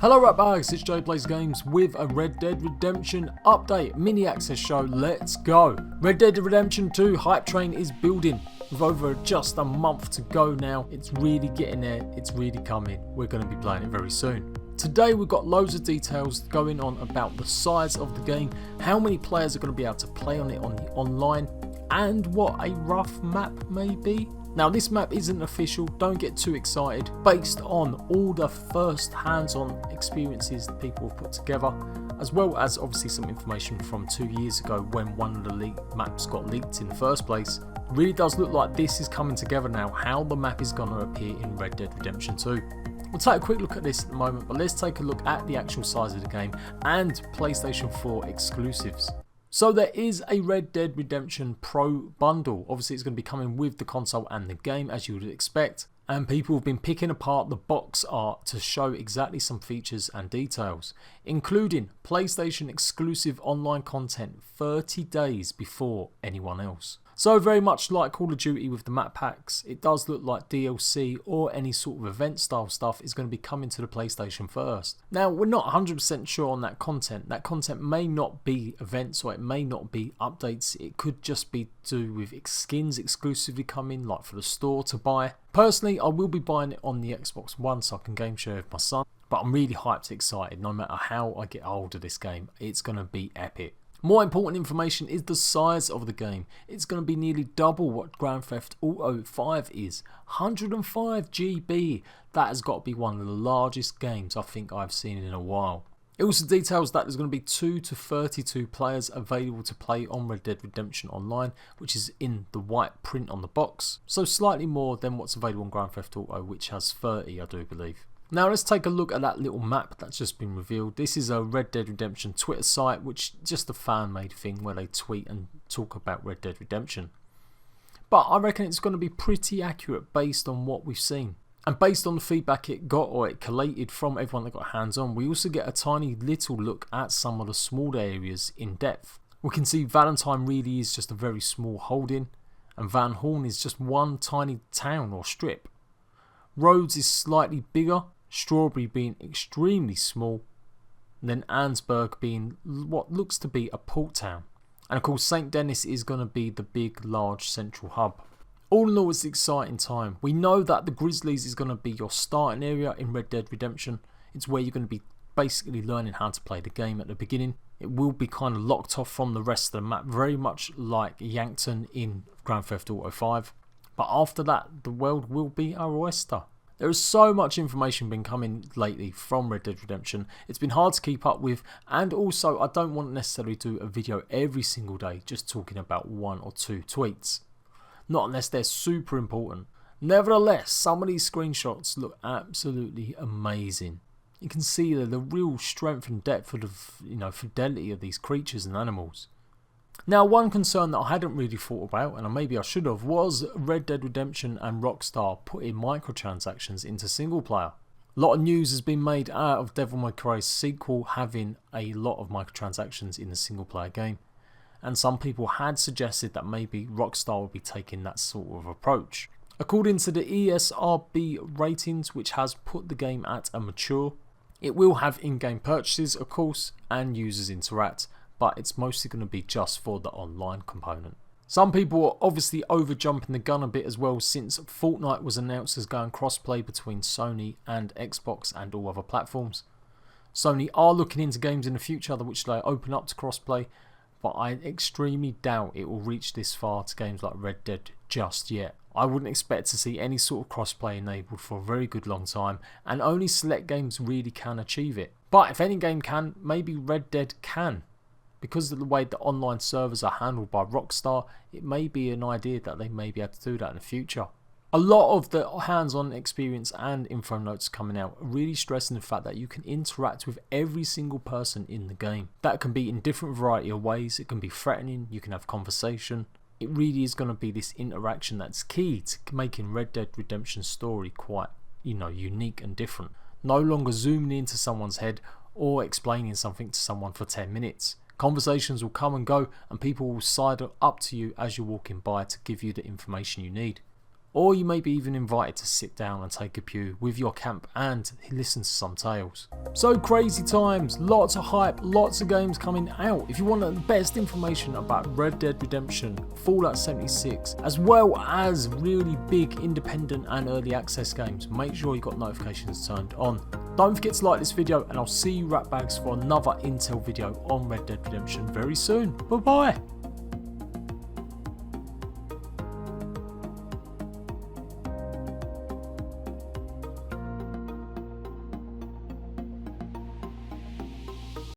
Hello right bags, it's Jade Plays Games with a Red Dead Redemption update, mini access show, let's go. Red Dead Redemption 2 hype train is building with over just a month to go now. It's really getting there, it's really coming, we're going to be playing it very soon. Today we've got loads of details going on about the size of the game, how many players are going to be able to play on it on the online, and what a rough map may be. Now this map isn't official, don't get too excited, based on all the first hands-on experiences that people have put together, as well as obviously some information from 2 years ago when one of the leaked maps got leaked in the first place. It really does look like this is coming together now, how the map is going to appear in Red Dead Redemption 2. We'll take a quick look at this at the moment, but let's take a look at the actual size of the game and PlayStation 4 exclusives. So there is a Red Dead Redemption Pro bundle. Obviously it's going to be coming with the console and the game as you would expect. And people have been picking apart the box art to show exactly some features and details, including PlayStation exclusive online content 30 days before anyone else. So very much like Call of Duty with the map packs, it does look like DLC or any sort of event style stuff is going to be coming to the PlayStation first. Now we're not 100% sure on that content. That content may not be events or it may not be updates. It could just be to do with skins exclusively coming, like for the store to buy. Personally, I will be buying it on the Xbox One so I can game share with my son. But I'm really hyped and excited. No matter how I get hold of this game, it's going to be epic. More important information is the size of the game. It's going to be nearly double what Grand Theft Auto 5 is. 105 GB. That has got to be one of the largest games I think I've seen in a while. It also details that there's going to be 2 to 32 players available to play on Red Dead Redemption Online, which is in the white print on the box. So slightly more than what's available on Grand Theft Auto, which has 30 I do believe. Now let's take a look at that little map that's just been revealed. This is a Red Dead Redemption Twitter site, which is just a fan made thing where they tweet and talk about Red Dead Redemption. But I reckon it's going to be pretty accurate based on what we've seen. And based on the feedback it got or it collated from everyone that got hands on, we also get a tiny little look at some of the small areas in depth. We can see Valentine really is just a very small holding, and Van Horn is just one tiny town or strip. Rhodes is slightly bigger, Strawberry being extremely small, and then Ansburg being what looks to be a port town. And of course St. Denis is going to be the big large central hub. All in all, it's an exciting time. We know that the Grizzlies is going to be your starting area in Red Dead Redemption. It's where you're going to be basically learning how to play the game at the beginning. It will be kind of locked off from the rest of the map, very much like Yankton in Grand Theft Auto 5. But after that, the world will be our oyster. There is so much information been coming lately from Red Dead Redemption. It's been hard to keep up with, and also I don't want to necessarily do a video every single day just talking about 1 or 2 tweets. Not unless they're super important. Nevertheless, some of these screenshots look absolutely amazing. You can see the real strength and depth of the fidelity of these creatures and animals. Now one concern that I hadn't really thought about, and maybe I should have, was Red Dead Redemption and Rockstar putting microtransactions into single player. A lot of news has been made out of Devil May Cry's sequel having a lot of microtransactions in the single player game. And some people had suggested that maybe Rockstar would be taking that sort of approach. According to the ESRB Ratings, which has put the game at a mature, it will have in-game purchases of course and users interact, but it's mostly going to be just for the online component. Some people are obviously over jumping the gun a bit as well, since Fortnite was announced as going crossplay between Sony and Xbox and all other platforms. Sony are looking into games in the future which they open up to crossplay, but I extremely doubt it will reach this far to games like Red Dead just yet. I wouldn't expect to see any sort of crossplay enabled for a very good long time, and only select games really can achieve it. But if any game can, maybe Red Dead can. Because of the way the online servers are handled by Rockstar, it may be an idea that they may be able to do that in the future. A lot of the hands-on experience and info notes coming out are really stressing the fact that you can interact with every single person in the game. That can be in different variety of ways. It can be threatening, you can have conversation. It really is going to be this interaction that's key to making Red Dead Redemption story quite, unique and different. No longer zooming into someone's head or explaining something to someone for 10 minutes. Conversations will come and go, and people will sidle up to you as you're walking by to give you the information you need. or you may be even invited to sit down and take a pew with your camp and listen to some tales. So crazy times, lots of hype, lots of games coming out. If you want the best information about Red Dead Redemption, Fallout 76, as well as really big independent and early access games, make sure you got notifications turned on. Don't forget to like this video, and I'll see you ratbags for another intel video on Red Dead Redemption very soon. Bye bye.